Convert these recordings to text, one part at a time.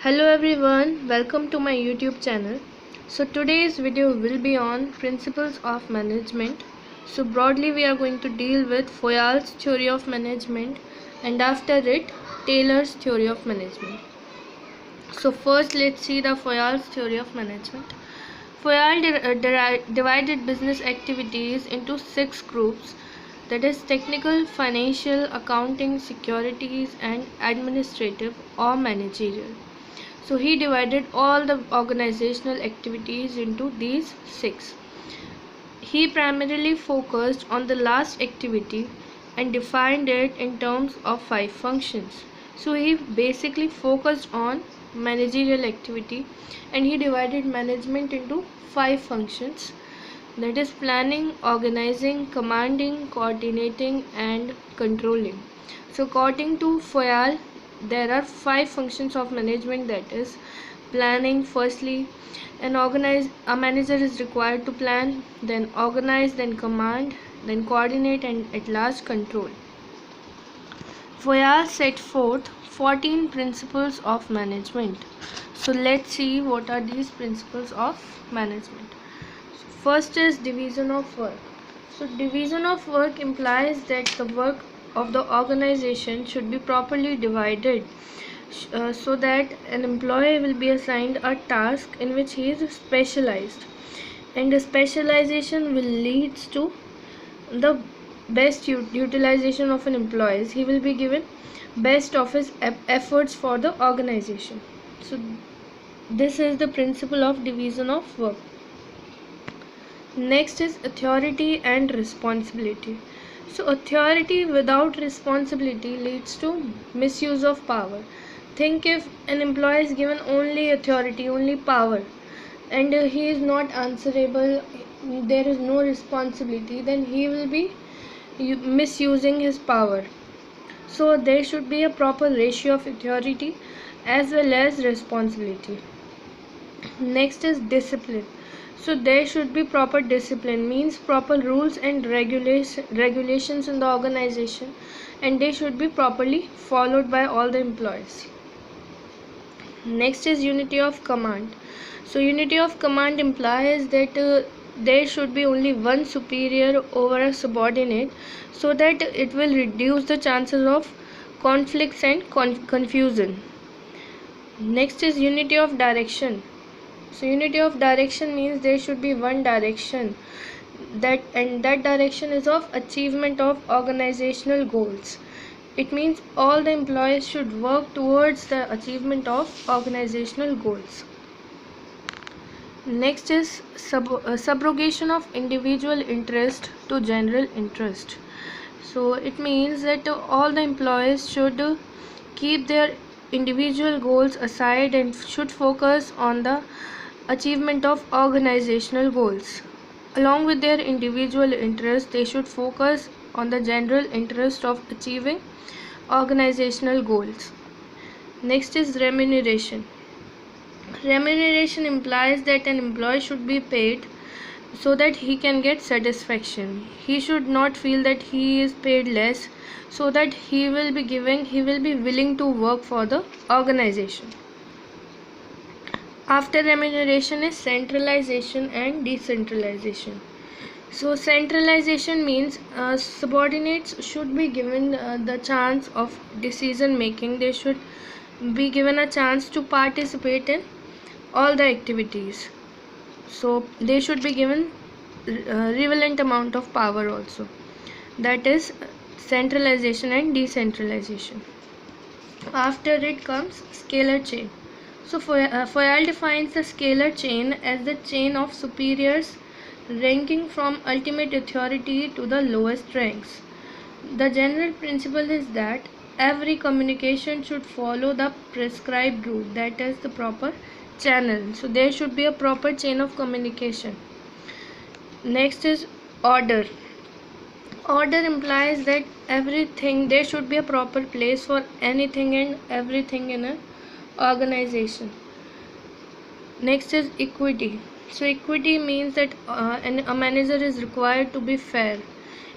Hello everyone, welcome to my YouTube channel. So today's video will be on principles of management. So broadly we are going to deal with Foyal's theory of management and after it Taylor's theory of management. So first let's see the Foyal's theory of management. Foyal divided business activities into 6 groups, that is technical, financial, accounting, securities and administrative or managerial. So he divided all the organizational activities into these 6. He primarily focused on the last activity and defined it in terms of 5 functions. So he basically focused on managerial activity and he divided management into 5 functions, that is planning, organizing, commanding, coordinating and controlling. So according to Foyal, there are 5 functions of management, that is planning firstly, a manager is required to plan, then organize, then command, then coordinate and at last control. Foyal set forth 14 principles of management. So let's see what are these principles of management. First is division of work. So division of work implies that the work of the organization should be properly divided so that an employee will be assigned a task in which he is specialized, and the specialization will lead to the best utilization of an employee. He will be given best of his efforts for the organization. So this is the principle of division of work. Next is authority and responsibility. So authority without responsibility leads to misuse of power. Think if an employee is given only authority, only power, and he is not answerable, there is no responsibility, then he will be misusing his power. So there should be a proper ratio of authority as well as responsibility. Next is discipline. So there should be proper discipline, means proper rules and regulations in the organization, and they should be properly followed by all the employees. Next is unity of command. So unity of command implies that there should be only one superior over a subordinate, so that it will reduce the chances of conflicts and confusion. Next is unity of direction. So unity of direction means there should be one direction, and that direction is of achievement of organizational goals. It means all the employees should work towards the achievement of organizational goals. Next is subrogation of individual interest to general interest. So it means that all the employees should keep their individual goals aside and should focus on the achievement of organizational goals. Along with their individual interest, they should focus on the general interest of achieving organizational goals. Next is remuneration. Remuneration implies that an employee should be paid so that he can get satisfaction. He should not feel that he is paid less, so that he will be willing to work for the organization. After remuneration is centralization and decentralization. So centralization means subordinates should be given the chance of decision making. They should be given a chance to participate in all the activities. So they should be given relevant amount of power also. That is centralization and decentralization. After it comes scalar chain. So Foyal defines the scalar chain as the chain of superiors ranking from ultimate authority to the lowest ranks. The general principle is that every communication should follow the prescribed route, that is the proper channel. So there should be a proper chain of communication. Next is order. Order implies that there should be a proper place for anything and everything in an organization. Next is equity. So equity means that a manager is required to be fair.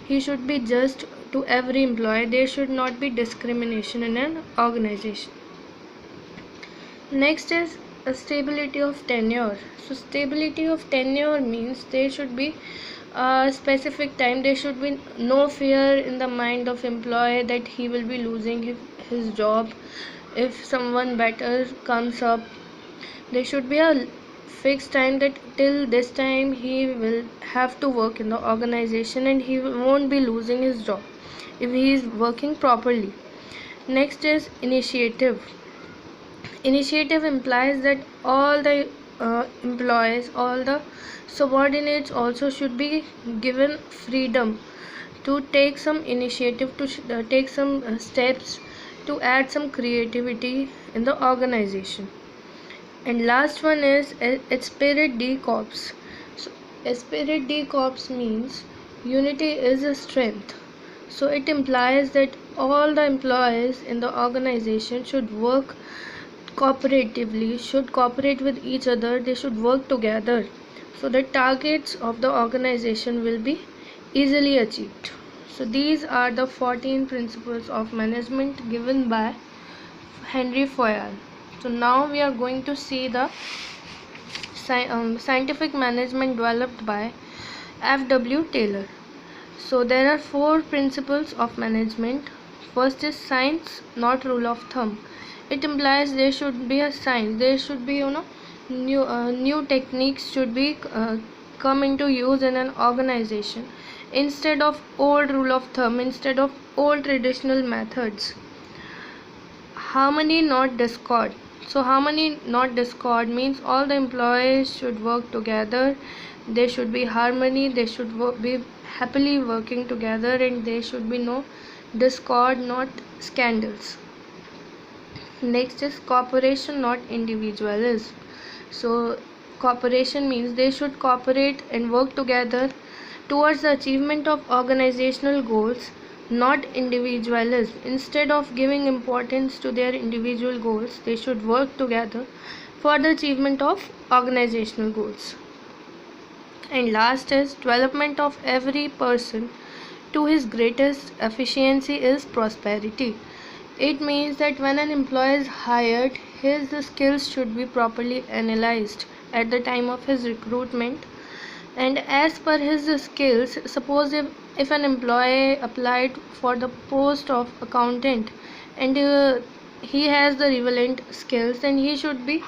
He should be just to every employee. There should not be discrimination in an organization. Next is a stability of tenure. So stability of tenure means there should be a specific time. There should be no fear in the mind of employee that he will be losing his job if someone better comes up. There should be a fixed time that till this time he will have to work in the organization and he won't be losing his job if he is working properly. Next is initiative. Initiative implies that all the employees, all the subordinates also should be given freedom to take some initiative, to take some steps to add some creativity in the organization. And last one is Esprit de Corps. So Esprit de Corps means unity is a strength. So it implies that all the employees in the organization should work cooperatively, should cooperate with each other, they should work together so the targets of the organization will be easily achieved. So these are the 14 principles of management given by Henry Foyal. So now we are going to see the scientific management developed by F.W. Taylor. So there are 4 principles of management. First is science, not rule of thumb. It implies there should be a science. There should be new techniques should be come into use in an organization instead of old rule of thumb, instead of old traditional methods. Harmony, not discord. So harmony, not discord means all the employees should work together. There should be harmony. They should be happily working together, and there should be no discord, not scandals. Next is cooperation, not individualism. So cooperation means they should cooperate and work together towards the achievement of organizational goals, not individualism. Instead of giving importance to their individual goals, they should work together for the achievement of organizational goals. And last is development of every person to his greatest efficiency is prosperity. It means that when an employee is hired, his skills should be properly analyzed at the time of his recruitment, and as per his skills. Suppose if an employee applied for the post of accountant and he has the relevant skills, then he should be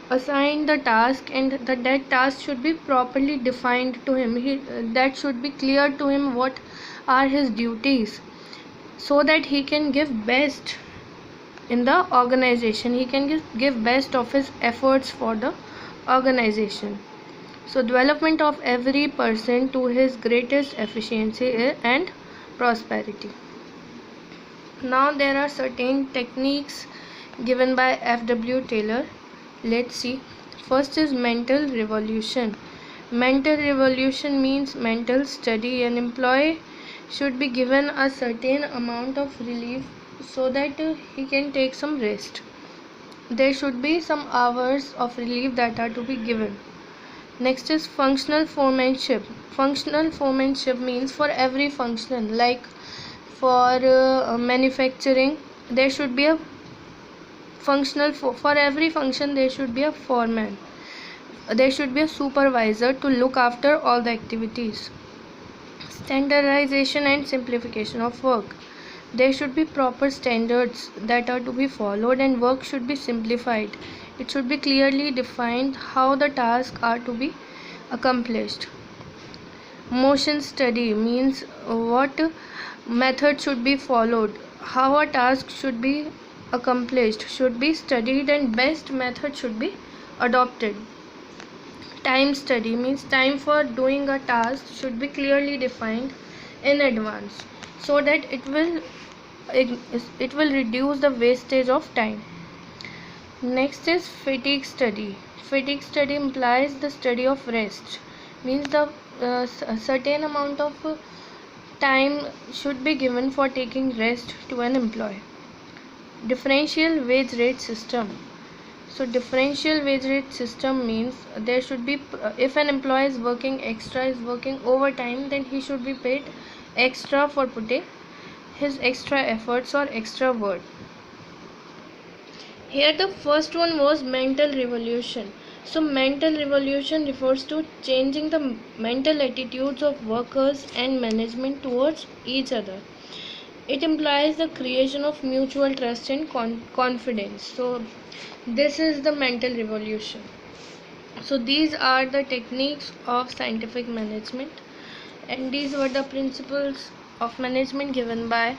assigned the task, and that task should be properly defined to him. That should be clear to him what are his duties, so that he can give best in the organization. He can give best of his efforts for the organization. So development of every person to his greatest efficiency and prosperity. Now there are certain techniques given by F.W. Taylor. Let's see. First is mental revolution. Mental revolution means mental study. An employee should be given a certain amount of relief so that he can take some rest. There should be some hours of relief that are to be given. Next is functional foremanship. Functional foremanship means for every function, like for manufacturing, there should be a for every function there should be a foreman. There should be a supervisor to look after all the activities. Standardization and simplification of work. There should be proper standards that are to be followed, and work should be simplified. It should be clearly defined how the tasks are to be accomplished. Motion study means what method should be followed, how a task should be accomplished should be studied, and best method should be adopted. Time study means time for doing a task should be clearly defined in advance, so that it will reduce the wastage of time. Next is fatigue study. Fatigue study implies the study of rest, means the certain amount of time should be given for taking rest to an employee. Differential wage rate system. So differential wage rate system means there should be, if an employee is working extra, is working overtime, then he should be paid extra for putting his extra efforts or extra work. Here the first one was mental revolution. So mental revolution refers to changing the mental attitudes of workers and management towards each other. It implies the creation of mutual trust and confidence. So this is the mental revolution. So these are the techniques of scientific management, and these were the principles of management given by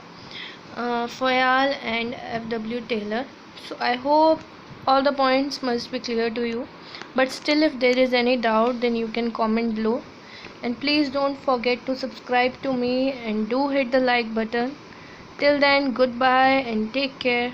Foyal and F.W. Taylor. So I hope all the points must be clear to you. But still, if there is any doubt, then you can comment below. And please don't forget to subscribe to me and do hit the like button. Till then, goodbye and take care.